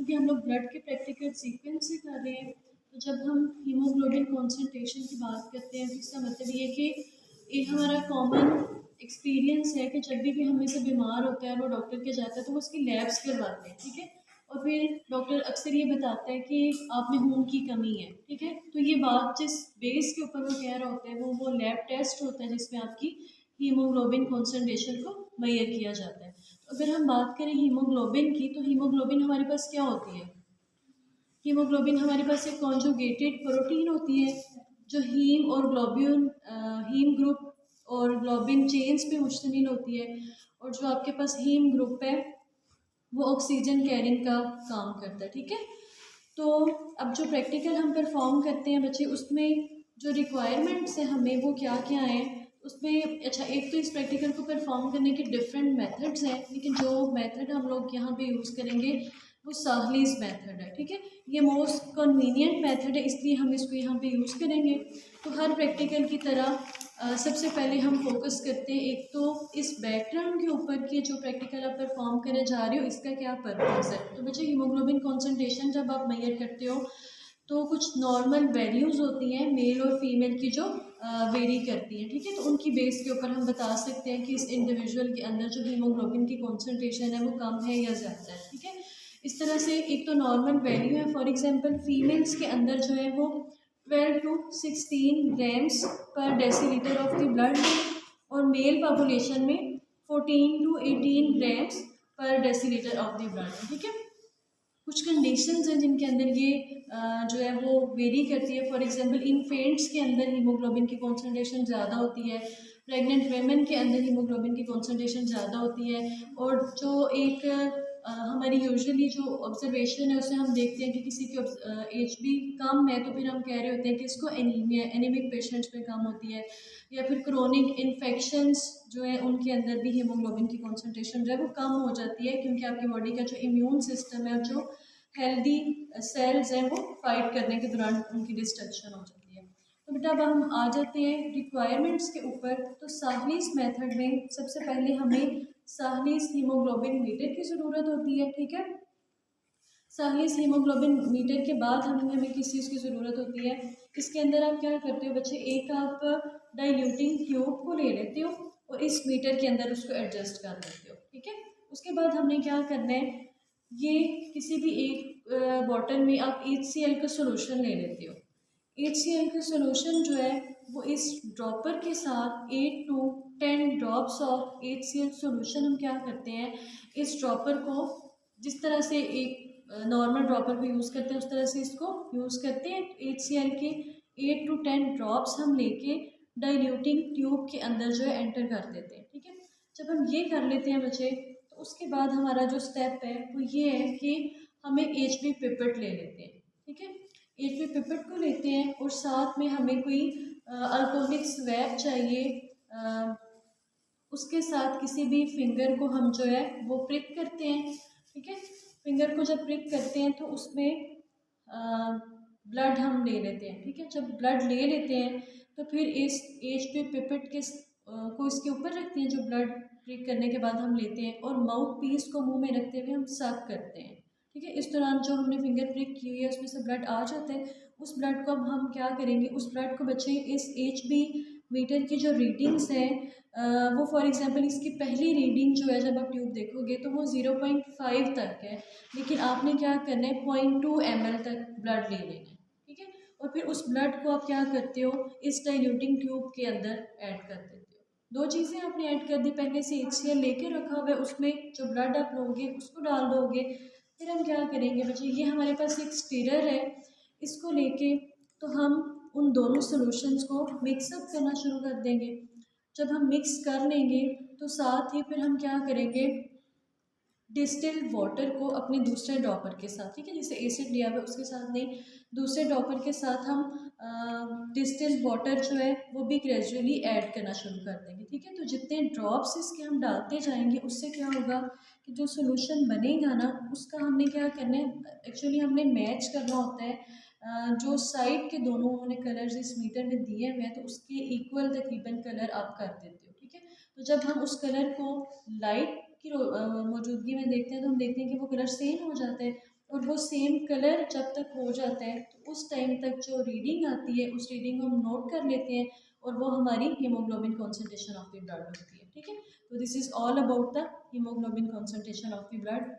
क्योंकि हम लोग ब्लड के प्रैक्टिकल सीक्वेंस से कर रहे हैं, तो जब हम हीमोग्लोबिन कॉन्सेंट्रेशन की बात करते हैं तो इसका मतलब ये कि ये हमारा कॉमन एक्सपीरियंस है कि जब भी हमें से बीमार होता है वो डॉक्टर के जाता है तो वो उसकी लैब्स करवाते हैं, ठीक है। और फिर डॉक्टर अक्सर ये बताता है कि आप में खून की कमी है, ठीक है। तो ये बात जिस बेस के ऊपर वो कह रहा होता है वो लैब टेस्ट होता है जिसमें आपकी हीमोग्लोबिन कॉन्सेंट्रेशन को मेजर किया जाता है। तो अगर हम बात करें हीमोग्लोबिन की, तो हीमोग्लोबिन हमारे पास क्या होती है? हीमोग्लोबिन हमारे पास एक कॉन्जुगेटेड प्रोटीन होती है जो हीम और ग्लोब्यूल हीम ग्रुप और ग्लोबिन चेन्स पे मुश्तमिल होती है। और जो आपके पास हीम ग्रुप है वो ऑक्सीजन कैरिंग का काम करता है, ठीक है। तो अब जो प्रैक्टिकल हम परफॉर्म करते हैं बच्चे, उसमें जो रिक्वायरमेंट्स हैं हमें वो क्या क्या हैं उसमें। अच्छा, एक तो इस प्रैक्टिकल को परफॉर्म करने के डिफरेंट मेथड्स हैं, लेकिन जो मेथड हम लोग यहाँ पे यूज़ करेंगे वो साहलीज मेथड है, ठीक है। ये मोस्ट कन्वीनियंट मेथड है इसलिए हम इसको यहाँ पे यूज़ करेंगे। तो हर प्रैक्टिकल की तरह सबसे पहले हम फोकस करते हैं एक तो इस बैकग्राउंड के ऊपर कि जो प्रैक्टिकल आप परफॉर्म करने जा रहे हो इसका क्या पर्पज़ है। तो बच्चे, हीमोग्लोबिन कॉन्सेंट्रेशन जब आप मेजर करते हो तो कुछ नॉर्मल वैल्यूज़ होती हैं मेल और फीमेल की जो वेरी करती हैं, ठीक है। तो उनकी बेस के ऊपर हम बता सकते हैं कि इस इंडिविजुअल के अंदर जो हीमोग्लोबिन की कॉन्सेंट्रेशन है वो कम है या ज़्यादा है, ठीक है। इस तरह से एक तो नॉर्मल वैल्यू है, फॉर एग्जांपल फीमेल्स के अंदर जो है वो 12 टू 16 ग्राम्स पर डेसीलीटर ऑफ द ब्लड और मेल पॉपुलेशन में 14 टू 18 ग्राम्स पर डेसीलीटर ऑफ द ब्लड, ठीक है। कुछ कंडीशंस हैं जिनके अंदर ये जो है वो वेरी करती है। फॉर एग्जांपल इन्फेंट्स के अंदर हीमोग्लोबिन की कॉन्सेंट्रेशन ज़्यादा होती है, प्रेग्नेंट वेमेन के अंदर हीमोग्लोबिन की कॉन्सेंट्रेशन ज़्यादा होती है। और जो एक हमारी यूजुअली जो ऑब्जर्वेशन है उससे हम देखते हैं कि किसी की एज भी कम है तो फिर हम कह रहे होते हैं कि इसको एनीमिया एनीमिक पेशेंट्स में कम होती है, या फिर क्रोनिक इन्फेक्शंस जो है उनके अंदर भी हीमोग्लोबिन की कॉन्सेंट्रेशन जो है वो कम हो जाती है, क्योंकि आपकी बॉडी का जो इम्यून सिस्टम है और जो हेल्दी सेल्स हैं वो फाइट करने के दौरान उनकी डिस्ट्रक्शन हो जाती है। तो बेटा अब हम आ जाते हैं रिक्वायरमेंट्स के ऊपर। तो साहलीज मेथड में सबसे पहले हमें साहलीज हीमोग्लोबिन मीटर की ज़रूरत होती है, ठीक है। साहलीज हीमोग्लोबिन मीटर के बाद हमें किस चीज़ की ज़रूरत होती है। इसके अंदर आप क्या करते हो बच्चे, एक आप डाइल्यूटिंग ट्यूब को ले लेते हो और इस मीटर के अंदर उसको एडजस्ट कर देते हो, ठीक है। उसके बाद हमने क्या करना है, ये किसी भी एक बॉटल में आप HCl का सोल्यूशन ले लेते हो। HCl का सोल्यूशन जो है वो इस ड्रॉपर के साथ 8 to 10 drops of HCl solution हम क्या करते हैं, इस ड्रॉपर को जिस तरह से एक नॉर्मल ड्रॉपर को यूज़ करते हैं उस तरह से इसको यूज़ करते हैं। HCl के 8 टू 10 ड्रॉप्स हम लेके डाइल्यूटिंग ट्यूब के अंदर जो है एंटर कर देते हैं, ठीक है। जब हम ये कर लेते हैं बच्चे, तो उसके बाद हमारा जो स्टेप है वो ये है कि हमें HB पिपेट ले लेते हैं, ठीक है। HB पिपेट को लेते हैं और साथ में हमें कोई अल्कोहलिक स्वैब चाहिए। उसके साथ किसी भी फिंगर को हम जो है वो प्रिक करते हैं, ठीक है। फिंगर को जब प्रिक करते हैं तो उसमें ब्लड हम ले लेते हैं, ठीक है। जब ब्लड ले लेते हैं तो फिर इस HB पिपेट के को इसके ऊपर रखते हैं जो ब्लड प्रिक करने के बाद हम लेते हैं, और माउथ पीस को मुंह में रखते हुए हम सक करते हैं, ठीक है। इस दौरान जो हमने फिंगर प्रिक की हुई है उसमें से ब्लड आ जाता है। उस ब्लड को अब हम क्या करेंगे, उस ब्लड को बच्चे इस HB मीटर की जो रीडिंग्स हैं वो फॉर एग्जांपल इसकी पहली रीडिंग जो है जब आप ट्यूब देखोगे तो वो 0.5 तक है, लेकिन आपने क्या करना है 0.2 ml तक ब्लड ले लेना है, ठीक है। और फिर उस ब्लड को आप क्या करते हो, इस डाइल्यूटिंग ट्यूब के अंदर ऐड कर देते हो। दो चीज़ें आपने ऐड कर दी, पहले से HCl लेके रखा हुआ है उसमें जो ब्लड आप लोगे उसको डाल दोगे। फिर हम क्या करेंगे बच्चे, ये हमारे पास एक स्टीरर है, इसको लेके तो हम उन दोनों सॉल्यूशंस को मिक्सअप करना शुरू कर देंगे। जब हम मिक्स कर लेंगे तो साथ ही फिर हम क्या करेंगे, डिस्टिल्ड वाटर को अपने दूसरे ड्रॉपर के साथ, ठीक है, जैसे एसिड लिया हुआ है उसके साथ नहीं, दूसरे ड्रॉपर के साथ हम डिस्टिल्ड वाटर जो है वो भी ग्रेजुअली ऐड करना शुरू कर देंगे, ठीक है। तो जितने ड्रॉप्स इसके हम डालते जाएंगे उससे क्या होगा कि जो सोल्यूशन बनेगा ना उसका हमने क्या करना है, एक्चुअली हमने मैच करना होता है जो साइड के दोनों उन्होंने कलर्स इस मीटर में दिए हुए हैं तो उसके इक्वल तकरीबन कलर आप कर देते हो, ठीक है। तो जब हम उस कलर को लाइट की मौजूदगी में देखते हैं तो हम देखते हैं कि वो कलर सेम हो जाता है। और वो सेम कलर जब तक हो जाता है तो उस टाइम तक जो रीडिंग आती है उस रीडिंग को हम नोट कर लेते हैं और वो हमारी haemoglobin concentration of the blood होती है। ठीक है, तो this is all about the haemoglobin concentration of the blood.